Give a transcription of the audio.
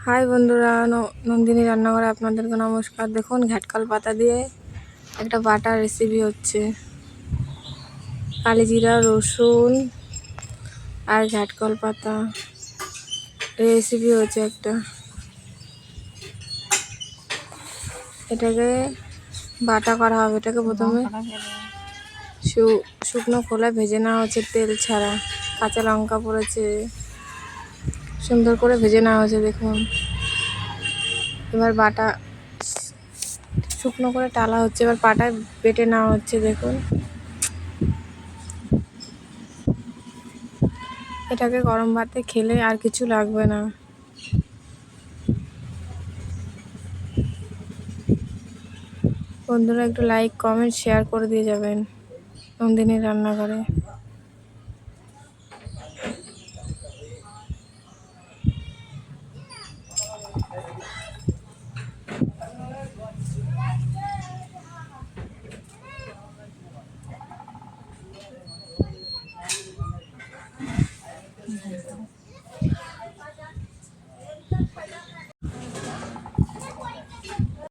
High বন্ধুরা, নন্দিনী রান্নাঘরে আপনাদেরকে নমস্কার। দেখুন ঘাটকাল পাতা দিয়ে একটা বাটার রেসিপি হচ্ছে। কালিজিরা, রসুন আর ঘাটকাল পাতা রেসিপি হচ্ছে একটা। এটাকে বাটা করা হবে। এটাকে প্রথমে শুকনো খোলায় ভেজে নেওয়া হচ্ছে, তেল ছাড়া। কাঁচা লঙ্কা পড়েছে, সুন্দর করে ভেজে নেওয়া হয়েছে। দেখুন এবার বাটা শুকনো করে টালা হচ্ছে, এবার পাটায় বেটে নেওয়া হচ্ছে। দেখুন এটাকে গরম ভাতে খেলে আর কিছু লাগবে না। বন্ধুরা একটু লাইক, কমেন্ট, শেয়ার করে দিয়ে যাবেন নন্দিনীর রান্নাঘরে।